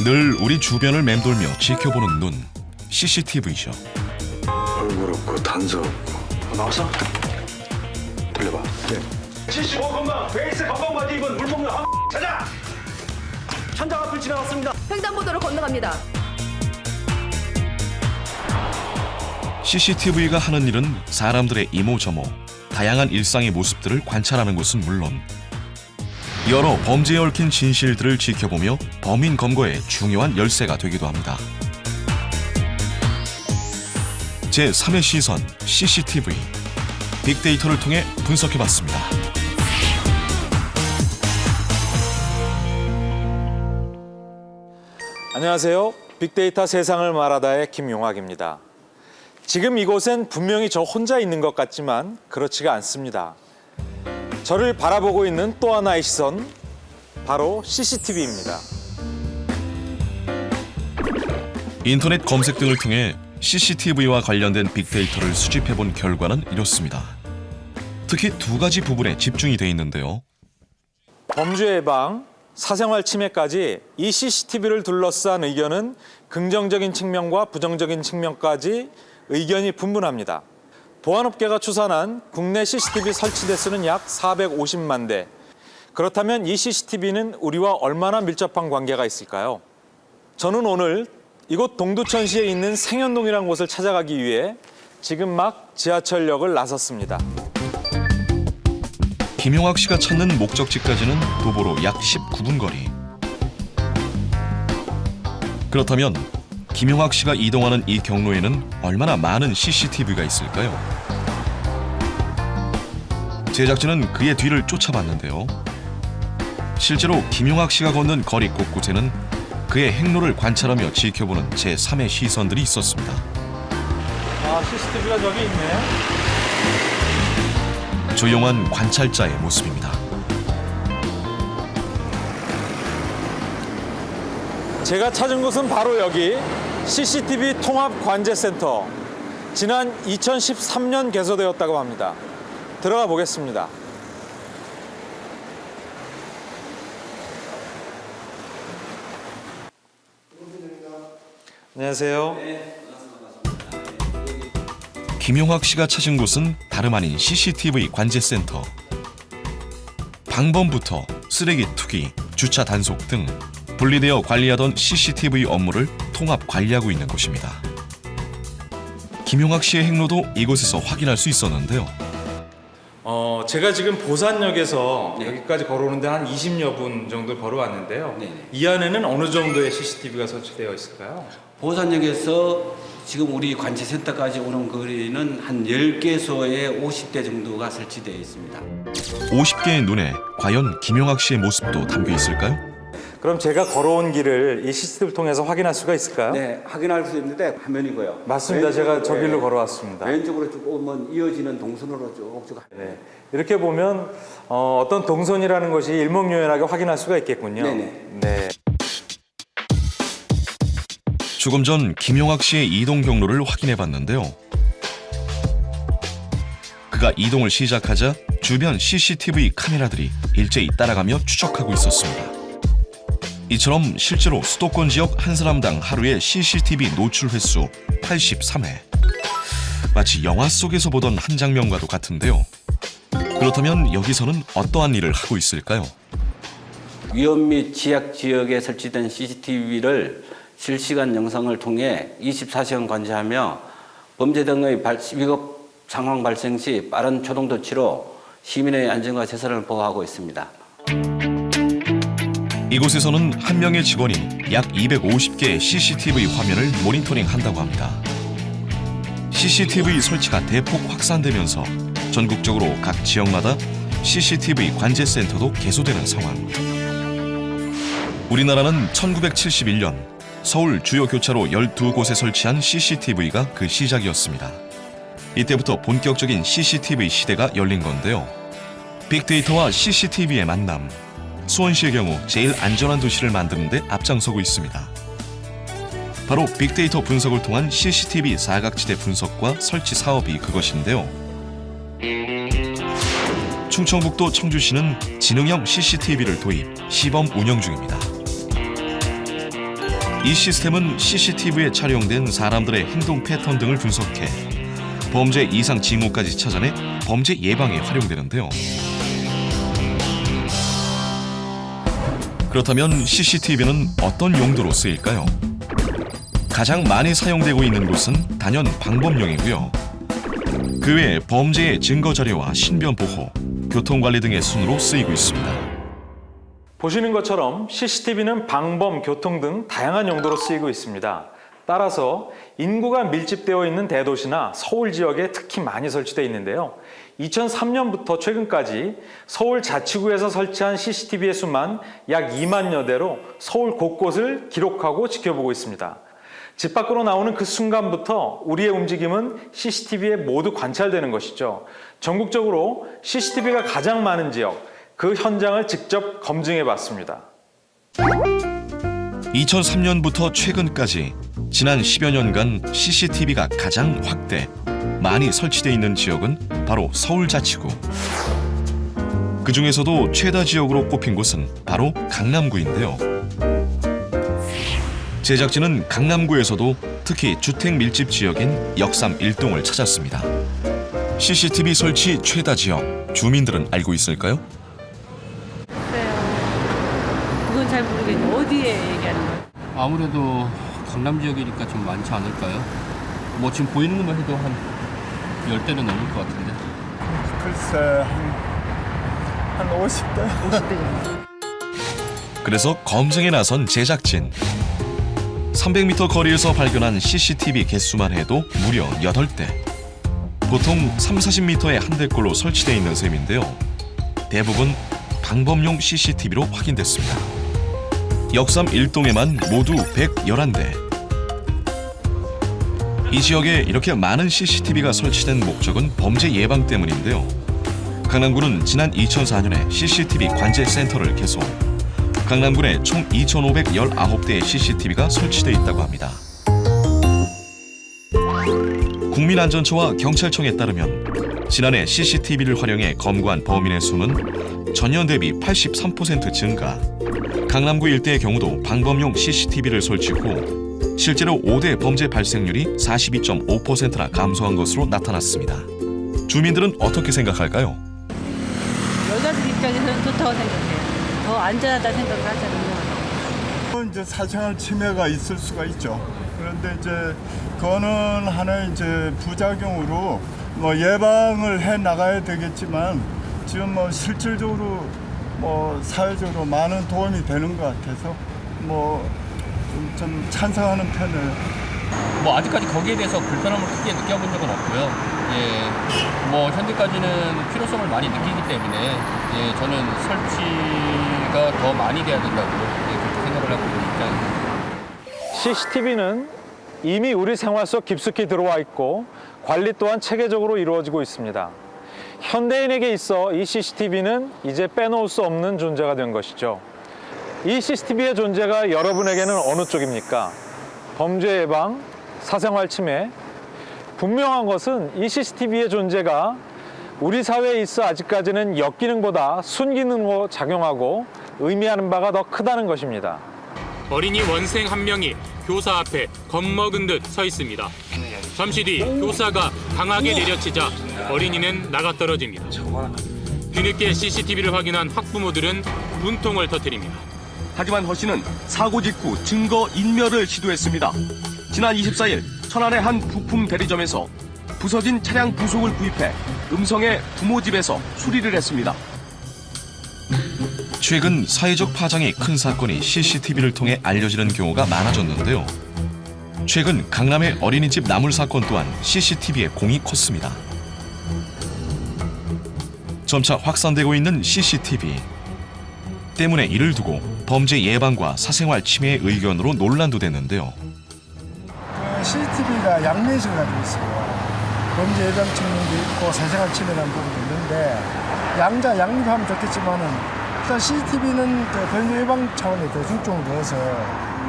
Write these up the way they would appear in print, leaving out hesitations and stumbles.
늘 우리 주변을 맴돌며 지켜보는 눈, CCTV죠. 얼굴 없고 단서 없고. 나왔어? 돌려봐. 75 건강 베이스 건강 바지 입은 물 먹는 한 찾아! 천장 앞을 지나갔습니다. 횡단보도로 건너갑니다. CCTV가 하는 일은 사람들의 이모저모, 다양한 일상의 모습들을 관찰하는 것은 물론 여러 범죄에 얽힌 진실들을 지켜보며 범인 검거에 중요한 열쇠가 되기도 합니다. 제3의 시선 CCTV, 빅데이터를 통해 분석해봤습니다. 안녕하세요. 빅데이터 세상을 말하다의 김용학입니다. 지금 이곳엔 분명히 저 혼자 있는 것 같지만 그렇지가 않습니다. 저를 바라보고 있는 또 하나의 시선, 바로 CCTV입니다. 인터넷 검색 등을 통해 CCTV와 관련된 빅데이터를 수집해본 결과는 이렇습니다. 특히 두 가지 부분에 집중이 돼 있는데요. 범죄 예방, 사생활 침해까지 이 CCTV를 둘러싼 의견은 긍정적인 측면과 부정적인 측면까지 의견이 분분합니다. 보안업계가 추산한 국내 CCTV 설치 대수는 약 450만 대. 그렇다면 이 CCTV는 우리와 얼마나 밀접한 관계가 있을까요? 저는 오늘 이곳 동두천시에 있는 생현동이라는 곳을 찾아가기 위해 지금 막 지하철역을 나섰습니다. 김용학 씨가 찾는 목적지까지는 도보로 약 19분 거리. 그렇다면 김용학 씨가 이동하는 이 경로에는 얼마나 많은 CCTV가 있을까요? 제작진은 그의 뒤를 쫓아봤는데요. 실제로 김용학 씨가 걷는 거리 곳곳에는 그의 행로를 관찰하며 지켜보는 제3의 시선들이 있었습니다. 아, CCTV가 저기 있네. 조용한 관찰자의 모습입니다. 제가 찾은 곳은 바로 여기 CCTV 통합관제센터. 지난 2013년 개소되었다고 합니다. 들어가 보겠습니다. 안녕하세요. 김용학 씨가 찾은 곳은 다름 아닌 CCTV 관제센터. 방범부터 쓰레기 투기, 주차 단속 등 분리되어 관리하던 CCTV 업무를 통합 관리하고 있는 곳입니다. 김용학 씨의 행로도 이곳에서 확인할 수 있었는데요. 제가 지금 보산역에서 여기까지 걸어오는데 한 20여 분 정도 걸어왔는데요. 이 안에는 어느 정도의 CCTV가 설치되어 있을까요? 보산역에서 지금 우리 관제센터까지 오는 거리는 한 10개소에 50대 정도가 설치되어 있습니다. 50개의 눈에 과연 김용학 씨의 모습도 담겨 있을까요? 그럼 제가 걸어온 길을 이 CCTV를 통해서 확인할 수가 있을까요? 네, 확인할 수 있는데 화면이고요. 맞습니다. 제가 저 길로 걸어왔습니다. 왼쪽으로 쭉 오면 이어지는 동선으로 쭉쭉. 네. 이렇게 보면 어떤 동선이라는 것이 일목요연하게 확인할 수가 있겠군요. 네네. 네. 조금 전 김용학 씨의 이동 경로를 확인해 봤는데요. 그가 이동을 시작하자 주변 CCTV 카메라들이 일제히 따라가며 추적하고 있었습니다. 이처럼 실제로 수도권 지역 한 사람당 하루의 CCTV 노출 횟수 83회. 마치 영화 속에서 보던 한 장면과도 같은데요. 그렇다면 여기서는 어떠한 일을 하고 있을까요? 위험 및 취약 지역에 설치된 CCTV를 실시간 영상을 통해 24시간 관제하며 범죄 등의 위급 상황 발생 시 빠른 초동 조치로 시민의 안전과 재산을 보호하고 있습니다. 이곳에서는 한 명의 직원이 약 250개의 CCTV 화면을 모니터링한다고 합니다. CCTV 설치가 대폭 확산되면서 전국적으로 각 지역마다 CCTV 관제센터도 개소되는 상황. 우리나라는 1971년 서울 주요 교차로 12곳에 설치한 CCTV가 그 시작이었습니다. 이때부터 본격적인 CCTV 시대가 열린 건데요. 빅데이터와 CCTV의 만남. 수원시의 경우 제일 안전한 도시를 만드는 데 앞장서고 있습니다. 바로 빅데이터 분석을 통한 CCTV 사각지대 분석과 설치 사업이 그것인데요. 충청북도 청주시는 지능형 CCTV를 도입, 시범 운영 중입니다. 이 시스템은 CCTV에 촬영된 사람들의 행동 패턴 등을 분석해 범죄 이상 징후까지 찾아내 범죄 예방에 활용되는데요. 그렇다면 CCTV는 어떤 용도로 쓰일까요? 가장 많이 사용되고 있는 곳은 단연 방범용이고요. 그 외에 범죄의 증거 자료와 신변 보호, 교통 관리 등의 순으로 쓰이고 있습니다. 보시는 것처럼 CCTV는 방범, 교통 등 다양한 용도로 쓰이고 있습니다. 따라서 인구가 밀집되어 있는 대도시나 서울 지역에 특히 많이 설치되어 있는데요. 2003년부터 최근까지 서울 자치구에서 설치한 CCTV의 수만 약 2만여 대로 서울 곳곳을 기록하고 지켜보고 있습니다. 집 밖으로 나오는 그 순간부터 우리의 움직임은 CCTV에 모두 관찰되는 것이죠. 전국적으로 CCTV가 가장 많은 지역, 그 현장을 직접 검증해 봤습니다. 2003년부터 최근까지 지난 10여 년간 CCTV가 가장 확대, 많이 설치되어 있는 지역은 바로 서울자치구. 그 중에서도 최다 지역으로 꼽힌 곳은 바로 강남구인데요. 제작진은 강남구에서도 특히 주택 밀집 지역인 역삼 1동을 찾았습니다. CCTV 설치 최다 지역, 주민들은 알고 있을까요? 그건 잘 모르겠는데 어디에 얘기하는 거예요? 아무래도 강남 지역이니까 좀 많지 않을까요? 뭐 지금 보이는 것만 해도 한 10대는 넘을 것 같은데. 글쎄 한 50대? 50대 정도. 그래서 검증에 나선 제작진. 300m 거리에서 발견한 CCTV 개수만 해도 무려 8대. 보통 30-40m의 한 대꼴로 설치되어 있는 셈인데요. 대부분 방범용 CCTV로 확인됐습니다. 역삼 1동에만 모두 111대. 이 지역에 이렇게 많은 CCTV가 설치된 목적은 범죄 예방 때문인데요. 강남구는 지난 2004년에 CCTV 관제 센터를 개소. 강남군에 총 2,519대의 CCTV가 설치되어 있다고 합니다. 국민안전처와 경찰청에 따르면 지난해 CCTV를 활용해 검거한 범인의 수는 전년 대비 83% 증가. 강남구 일대의 경우도 방범용 CCTV를 설치 후 실제로 5대 범죄 발생률이 42.5%나 감소한 것으로 나타났습니다. 주민들은 어떻게 생각할까요? 여자들 입장에서는 좋다고 생각해요. 더 안전하다 생각을 하잖아요. 이제 사생활 침해가 있을 수가 있죠. 그런데 이제 그거는 하나의 이제 부작용으로 뭐 예방을 해 나가야 되겠지만 지금 뭐 실질적으로 뭐 사회적으로 많은 도움이 되는 것 같아서 뭐 좀 찬성하는 편이에요. 뭐 아직까지 거기에 대해서 불편함을 크게 느껴본 적은 없고요. 예, 뭐 현재까지는 필요성을 많이 느끼기 때문에 예, 저는 설치가 더 많이 돼야 된다고 그렇게 생각을 하고 있는 입장입니다. CCTV는 이미 우리 생활 속 깊숙이 들어와 있고 관리 또한 체계적으로 이루어지고 있습니다. 현대인에게 있어 이 CCTV는 이제 빼놓을 수 없는 존재가 된 것이죠. 이 CCTV의 존재가 여러분에게는 어느 쪽입니까? 범죄 예방, 사생활 침해. 분명한 것은 이 CCTV의 존재가 우리 사회에 있어 아직까지는 역기능보다 순기능으로 작용하고 의미하는 바가 더 크다는 것입니다. 어린이 원생 한 명이 교사 앞에 겁먹은 듯 서 있습니다. 잠시 뒤 교사가 강하게 내려치자 어린이는 나가 떨어집니다. 뒤늦게 CCTV를 확인한 학부모들은 분통을 터뜨립니다. 하지만 허 씨는 사고 직후 증거 인멸을 시도했습니다. 지난 24일 천안의 한 부품 대리점에서 부서진 차량 부속을 구입해 음성의 부모 집에서 수리를 했습니다. 최근 사회적 파장이 큰 사건이 CCTV를 통해 알려지는 경우가 많아졌는데요. 최근 강남의 어린이집 나물 사건 또한 CCTV의 공이 컸습니다. 점차 확산되고 있는 CCTV. 때문에 이를 두고 범죄 예방과 사생활 침해의 의견으로 논란도 됐는데요. CCTV가 양면식을 가지고 있어요. 범죄 예방 측면도 있고 사생활 침해라는 부분도 있는데 양립하면 좋겠지만은 일단 CCTV는 그 범죄 예방 차원의 대중적으로 넣어서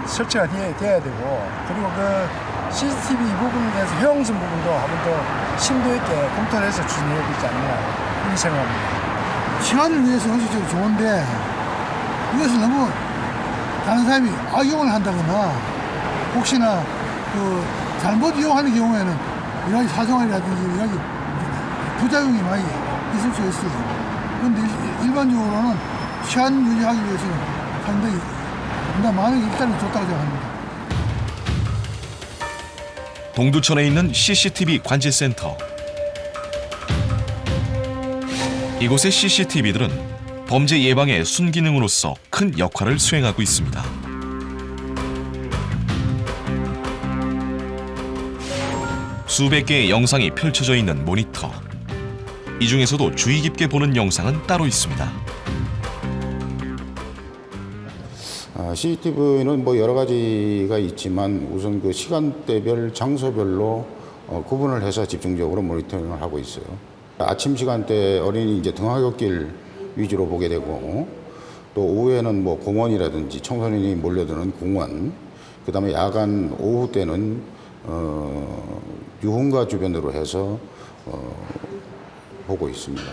설치가 돼야 되고 그리고 그 CCTV 이 부분에 대해서 효용성 부분도 한번 더 심도 있게 검토를 해서 추진해야 되지 않나 이런 생각합니다. 시간을 위해서 현실적으로 좋은데 이것을 너무 다른 사람이 악용을 한다거나 혹시나 그 잘못 이용하는 경우에는 여러 가지 사생활이라든지 여러 가지 부작용이 많이 있을 수 있어요. 그런데 일반적으로는 시간 유지하기 위해서는 상당히 많은 일단은 좋다고 생각합니다. 동두천에 있는 CCTV 관제센터. 이곳의 CCTV들은 범죄 예방의 순기능으로서 큰 역할을 수행하고 있습니다. 수백 개의 영상이 펼쳐져 있는 모니터. 이 중에서도 주의 깊게 보는 영상은 따로 있습니다. CCTV는 뭐 여러 가지가 있지만 우선 그 시간대별, 장소별로 구분을 해서 집중적으로 모니터링을 하고 있어요. 아침 시간대 어린이 이제 등하굣길 위주로 보게 되고, 또 오후에는 뭐 공원이라든지 청소년이 몰려드는 공원, 그다음에 야간 오후 때는 유흥가 주변으로 해서 보고 있습니다.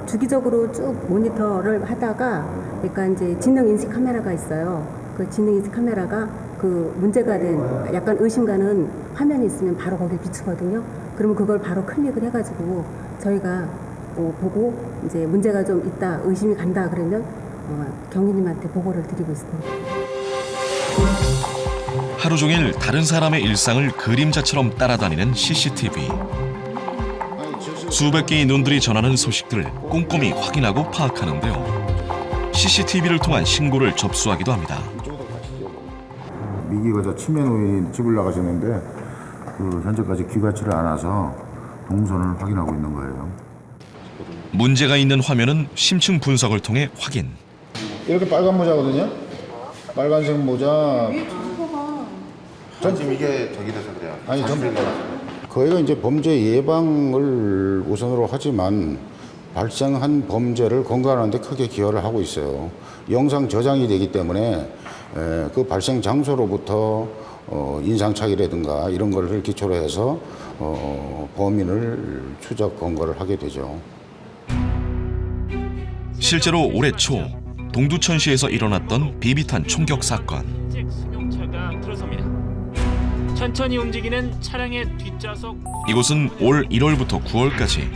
주기적으로 쭉 모니터를 하다가 그러니까 이제 지능 인식 카메라가 있어요. 그 지능 인식 카메라가 그 문제가 된 약간 의심 가는 화면이 있으면 바로 거기에 비추거든요. 그러면 그걸 바로 클릭을 해가지고 저희가 보고 이제 문제가 좀 있다, 의심이 간다 그러면 경위님한테 보고를 드리고 있습니다. 하루 종일 다른 사람의 일상을 그림자처럼 따라다니는 CCTV. 수백 개의 눈들이 전하는 소식들을 꼼꼼히 확인하고 파악하는데요. CCTV를 통한 신고를 접수하기도 합니다. 미기 여자 치매 노인이 집을 나가셨는데 현재까지 귀가치를 안 와서 동선을 확인하고 있는 거예요. 문제가 있는 화면은 심층 분석을 통해 확인. 이렇게 빨간 모자거든요. 빨간색 모자. 전 지금 이게 저기 돼서 그래요. 아니 저희가 이제 범죄 예방을 우선으로 하지만 발생한 범죄를 건강하는 데 크게 기여를 하고 있어요. 영상 저장이 되기 때문에 그 발생 장소로부터 인상착의라든가 이런 것을 기초로 해서 범인을 추적 검거를 하게 되죠. 실제로 올해 초 동두천시에서 일어났던 비비탄 총격 사건. 승용차가 들어섭니다. 천천히 움직이는 차량의 뒷좌석. 이곳은 올 1월부터 9월까지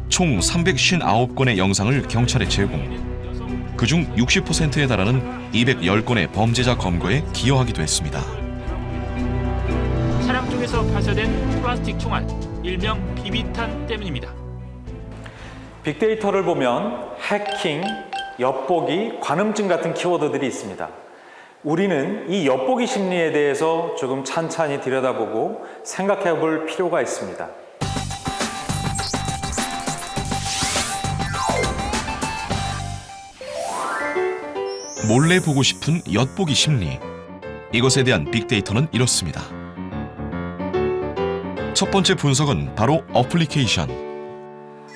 총 359건의 영상을 경찰에 제공. 그중 60%에 달하는 210건의 범죄자 검거에 기여하기도 했습니다. 차량 쪽에서 발사된 플라스틱 총알, 일명 비비탄 때문입니다. 빅데이터를 보면 해킹, 엿보기, 관음증 같은 키워드들이 있습니다. 우리는 이 엿보기 심리에 대해서 조금 찬찬히 들여다보고 생각해 볼 필요가 있습니다. 몰래 보고 싶은 엿보기 심리. 이것에 대한 빅데이터는 이렇습니다. 첫 번째 분석은 바로 어플리케이션.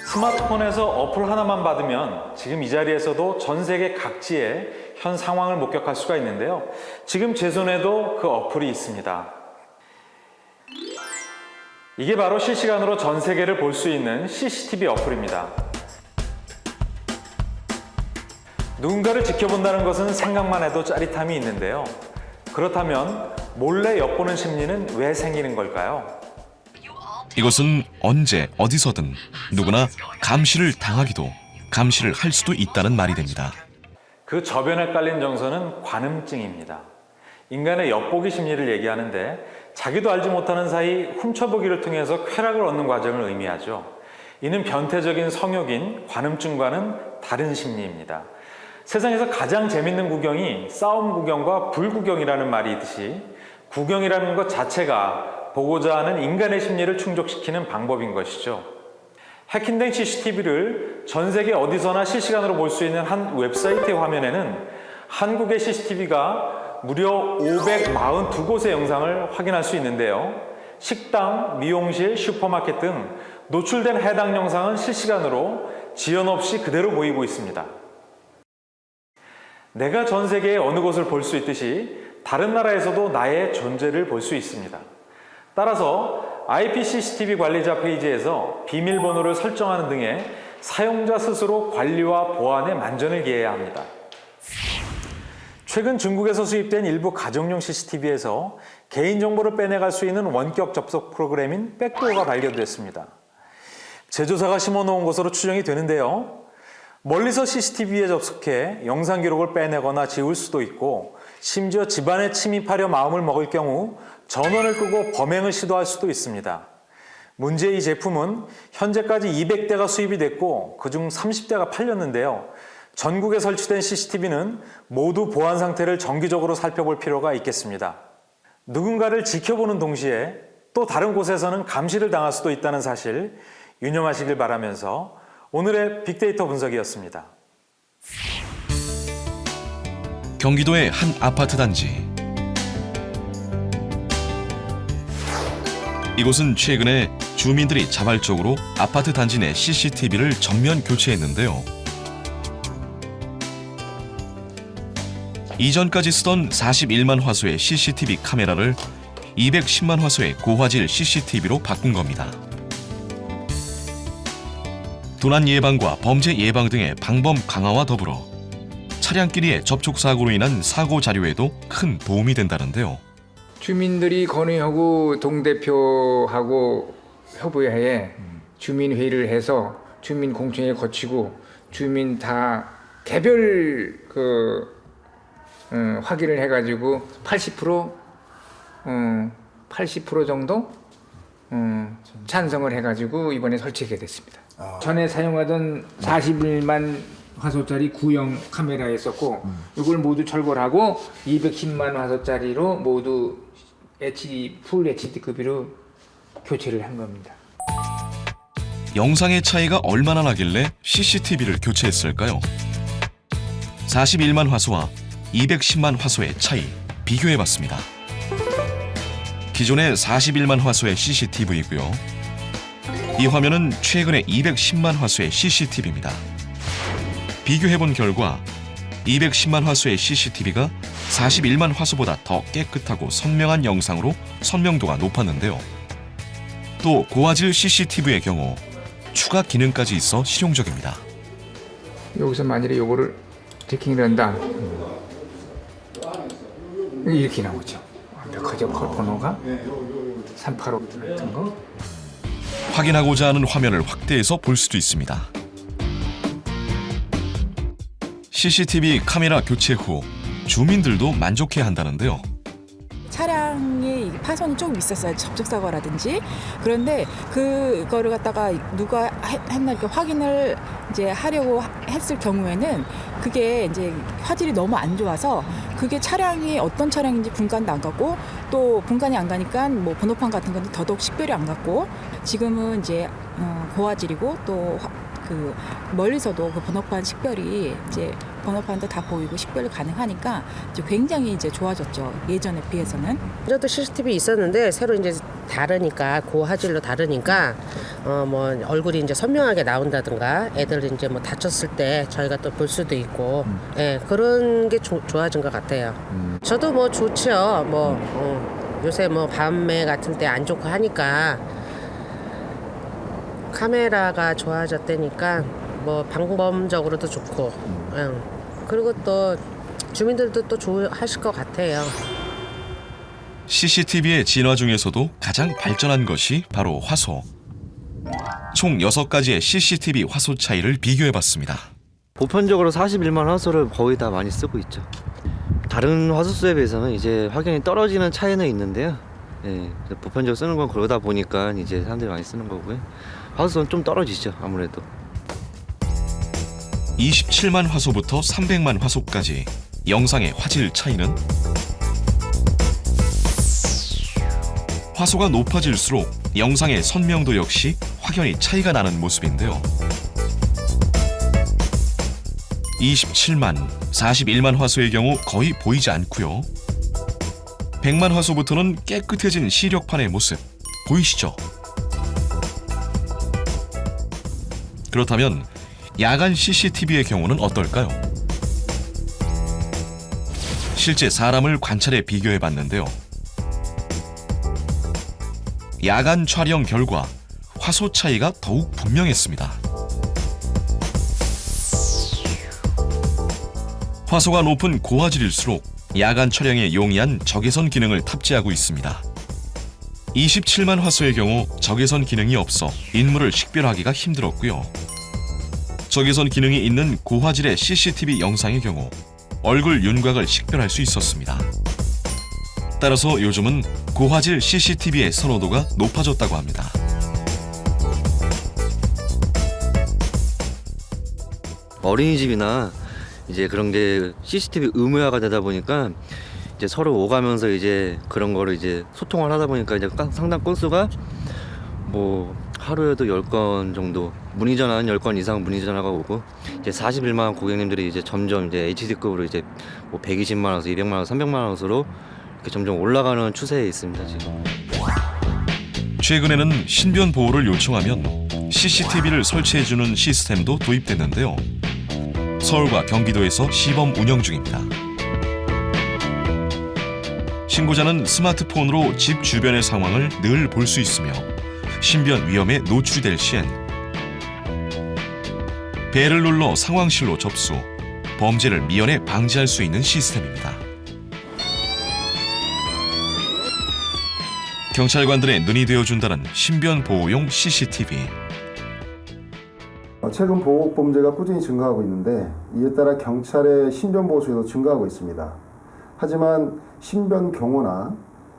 스마트폰에서 어플 하나만 받으면 지금 이 자리에서도 전 세계 각지의 현 상황을 목격할 수가 있는데요. 지금 제 손에도 그 어플이 있습니다. 이게 바로 실시간으로 전 세계를 볼 수 있는 CCTV 어플입니다. 누군가를 지켜본다는 것은 생각만 해도 짜릿함이 있는데요. 그렇다면 몰래 엿보는 심리는 왜 생기는 걸까요? 이것은 언제 어디서든 누구나 감시를 당하기도 감시를 할 수도 있다는 말이 됩니다. 그 저변에 깔린 정서는 관음증입니다. 인간의 엿보기 심리를 얘기하는데 자기도 알지 못하는 사이 훔쳐보기를 통해서 쾌락을 얻는 과정을 의미하죠. 이는 변태적인 성욕인 관음증과는 다른 심리입니다. 세상에서 가장 재밌는 구경이 싸움 구경과 불구경이라는 말이 있듯이 구경이라는 것 자체가 보고자 하는 인간의 심리를 충족시키는 방법인 것이죠. 해킹된 CCTV를 전 세계 어디서나 실시간으로 볼 수 있는 한 웹사이트의 화면에는 한국의 CCTV가 무려 542곳의 영상을 확인할 수 있는데요. 식당, 미용실, 슈퍼마켓 등 노출된 해당 영상은 실시간으로 지연 없이 그대로 보이고 있습니다. 내가 전 세계의 어느 곳을 볼 수 있듯이 다른 나라에서도 나의 존재를 볼 수 있습니다. 따라서 IP CCTV 관리자 페이지에서 비밀번호를 설정하는 등의 사용자 스스로 관리와 보안에 만전을 기해야 합니다. 최근 중국에서 수입된 일부 가정용 CCTV에서 개인정보를 빼내갈 수 있는 원격 접속 프로그램인 백도어가 발견됐습니다. 제조사가 심어놓은 것으로 추정이 되는데요. 멀리서 CCTV에 접속해 영상 기록을 빼내거나 지울 수도 있고 심지어 집안에 침입하려 마음을 먹을 경우 전원을 끄고 범행을 시도할 수도 있습니다. 문제의 이 제품은 현재까지 200대가 수입이 됐고 그중 30대가 팔렸는데요. 전국에 설치된 CCTV는 모두 보안 상태를 정기적으로 살펴볼 필요가 있겠습니다. 누군가를 지켜보는 동시에 또 다른 곳에서는 감시를 당할 수도 있다는 사실 유념하시길 바라면서 오늘의 빅데이터 분석이었습니다. 경기도의 한 아파트 단지. 이곳은 최근에 주민들이 자발적으로 아파트 단지 내 CCTV를 전면 교체했는데요. 이전까지 쓰던 41만 화소의 CCTV 카메라를 210만 화소의 고화질 CCTV로 바꾼 겁니다. 도난 예방과 범죄 예방 등의 방범 강화와 더불어 차량끼리의 접촉 사고로 인한 사고 자료에도 큰 도움이 된다는데요. 주민들이 건의하고 동대표하고 협의하에 주민회의를 해서 주민 공청회 거치고 주민 다 개별 확인을 해가지고 80% 정도 찬성을 해가지고 이번에 설치하게 됐습니다. 전에 사용하던 41만 화소짜리 구형 카메라였었고 이걸 모두 철거하고 210만 화소짜리로 모두 풀 HD급으로 교체를 한 겁니다. 영상의 차이가 얼마나 나길래 CCTV를 교체했을까요? 41만 화소와 210만 화소의 차이 비교해봤습니다. 기존의 41만 화소의 CCTV이고요. 이 화면은 최근에 210만 화소의 CCTV입니다. 비교해본 결과 210만 화소의 CCTV가 41만 화소보다 더 깨끗하고 선명한 영상으로 선명도가 높았는데요. 또 고화질 CCTV의 경우 추가 기능까지 있어 실용적입니다. 여기서 만일에 요거를 체킹을 한다 이렇게 나오죠. 완벽하죠. 번호가 385 같은 거. 확인하고자 하는 화면을 확대해서 볼 수도 있습니다. CCTV 카메라 교체 후 주민들도 만족해야 한다는데요. 차량에 파손이 조금 있었어요. 접촉사고라든지. 그런데 그거를 갖다가 누가 했나 이렇게 확인을 이제 하려고 했을 경우에는 그게 이제 화질이 너무 안 좋아서 그게 차량이 어떤 차량인지 분간도 안 갔고 또 분간이 안 가니까 뭐 번호판 같은 건 더더욱 식별이 안 갔고 지금은 이제 고화질이고 또 그 멀리서도 그 번호판 식별이 이제 번호판도 다 보이고 식별이 가능하니까 이제 굉장히 이제 좋아졌죠. 예전에 비해서는. 저도 CCTV 있었는데 새로 이제 다르니까 고화질로 다르니까 뭐 얼굴이 이제 선명하게 나온다든가 애들 이제 뭐 다쳤을 때 저희가 또 볼 수도 있고 예, 그런 게 좋아진 것 같아요. 저도 뭐 좋죠. 뭐 요새 뭐 밤에 같은 때 안 좋고 하니까 카메라가 좋아졌다니까 뭐 방범적으로도 좋고 그리고 또 주민들도 또 좋아하실 것 같아요. CCTV의 진화 중에서도 가장 발전한 것이 바로 화소. 총 6가지의 CCTV 화소 차이를 비교해봤습니다. 보편적으로 41만 화소를 거의 다 많이 쓰고 있죠. 다른 화소수에 비해서는 이제 확연히 떨어지는 차이는 있는데요. 예, 보편적으로 쓰는 건 그러다 보니까 이제 사람들이 많이 쓰는 거고요. 화소는 좀 떨어지죠, 아무래도. 27만 화소부터 300만 화소까지 영상의 화질 차이는 화소가 높아질수록 영상의 선명도 역시 확연히 차이가 나는 모습인데요. 27만, 41만 화소의 경우 거의 보이지 않고요. 100만 화소부터는 깨끗해진 시력판의 모습 보이시죠? 그렇다면 야간 CCTV의 경우는 어떨까요? 실제 사람을 관찰해 비교해 봤는데요. 야간 촬영 결과 화소 차이가 더욱 분명했습니다. 화소가 높은 고화질일수록 야간 촬영에 용이한 적외선 기능을 탑재하고 있습니다. 27만 화소의 경우 적외선 기능이 없어 인물을 식별하기가 힘들었고요. 적외선 기능이 있는 고화질의 CCTV 영상의 경우 얼굴 윤곽을 식별할 수 있었습니다. 따라서 요즘은 고화질 CCTV의 선호도가 높아졌다고 합니다. 어린이집이나 이제 그런 게 CCTV 의무화가 되다 보니까 이제 서로 오가면서 이제 그런 거를 이제 소통을 하다 보니까 이제 상당 건수가 뭐 하루에도 10건 정도 문의 전화는 10건 이상 문의 전화가 오고 이제 41만 고객님들이 이제 점점 이제 HD급으로 이제 뭐 120만 원에서 200만 원, 300만 원으로 이렇게 점점 올라가는 추세에 있습니다, 지금. 최근에는 신변 보호를 요청하면 CCTV를 설치해주는 시스템도 도입됐는데요. 서울과 경기도에서 시범 운영 중입니다. 신고자는 스마트폰으로 집 주변의 상황을 늘 볼 수 있으며 신변 위험에 노출될 시엔 벨을 눌러 상황실로 접수, 범죄를 미연에 방지할 수 있는 시스템입니다. 경찰관들의 눈이 되어준다는 신변 보호용 CCTV. 최근 보복 범죄가 꾸준히 증가하고 있는데 이에 따라 경찰의 신변 보호 수요도 증가하고 있습니다. 하지만 신변 경호나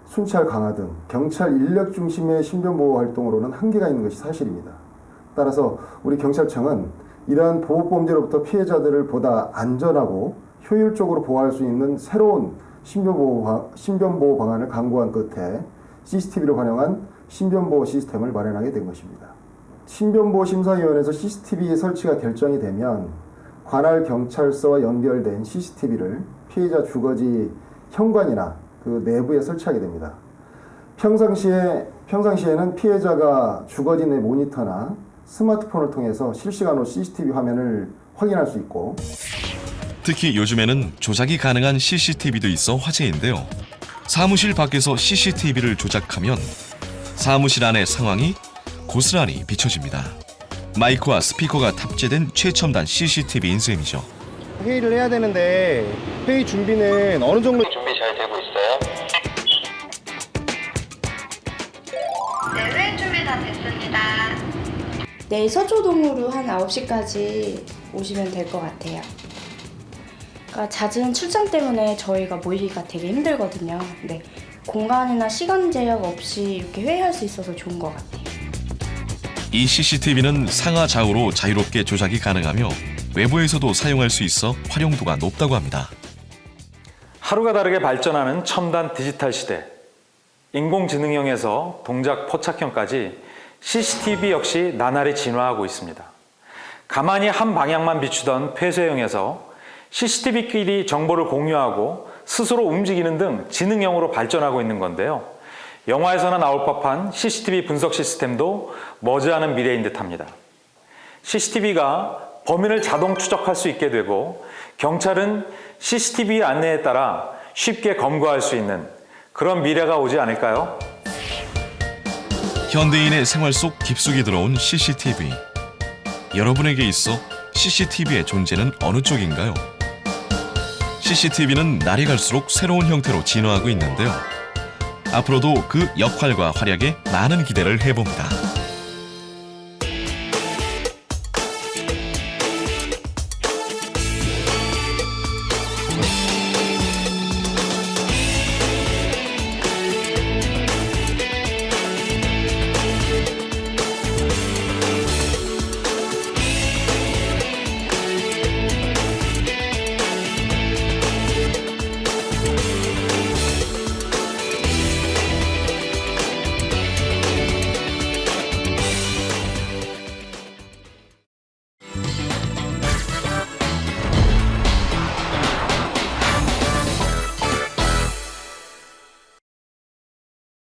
순찰 강화 등 경찰 인력 중심의 신변 보호 활동으로는 한계가 있는 것이 사실입니다. 따라서 우리 경찰청은 이러한 보복 범죄로부터 피해자들을 보다 안전하고 효율적으로 보호할 수 있는 새로운 신변 보호 방안을 강구한 끝에 CCTV를 활용한 신변 보호 시스템을 마련하게 된 것입니다. 신변보호심사위원회에서 CCTV 설치가 결정이 되면 관할 경찰서와 연결된 CCTV를 피해자 주거지 현관이나 그 내부에 설치하게 됩니다. 평상시에는 피해자가 주거지 내 모니터나 스마트폰을 통해서 실시간으로 CCTV 화면을 확인할 수 있고, 특히 요즘에는 조작이 가능한 CCTV도 있어 화제인데요. 사무실 밖에서 CCTV를 조작하면 사무실 안의 상황이 고스란히 비춰집니다. 마이크와 스피커가 탑재된 최첨단 CCTV인 셈이죠. 회의를 해야 되는데 회의 준비는 어느 정도 준비 잘 되고 있어요? 네, 회의 준비 다 됐습니다. 내일 서초동으로 한 9시까지 오시면 될 것 같아요. 그러니까 잦은 출장 때문에 저희가 모이기가 되게 힘들거든요. 근데 공간이나 시간 제약 없이 이렇게 회의할 수 있어서 좋은 것 같아요. 이 CCTV는 상하 좌우로 자유롭게 조작이 가능하며 외부에서도 사용할 수 있어 활용도가 높다고 합니다. 하루가 다르게 발전하는 첨단 디지털 시대. 인공지능형에서 동작 포착형까지 CCTV 역시 나날이 진화하고 있습니다. 가만히 한 방향만 비추던 폐쇄형에서 CCTV끼리 정보를 공유하고 스스로 움직이는 등 지능형으로 발전하고 있는 건데요. 영화에서나 나올 법한 CCTV 분석 시스템도 머지않은 미래인 듯합니다. CCTV가 범인을 자동 추적할 수 있게 되고 경찰은 CCTV 안내에 따라 쉽게 검거할 수 있는 그런 미래가 오지 않을까요? 현대인의 생활 속 깊숙이 들어온 CCTV. 여러분에게 있어 CCTV의 존재는 어느 쪽인가요? CCTV는 날이 갈수록 새로운 형태로 진화하고 있는데요. 앞으로도 그 역할과 활약에 많은 기대를 해봅니다.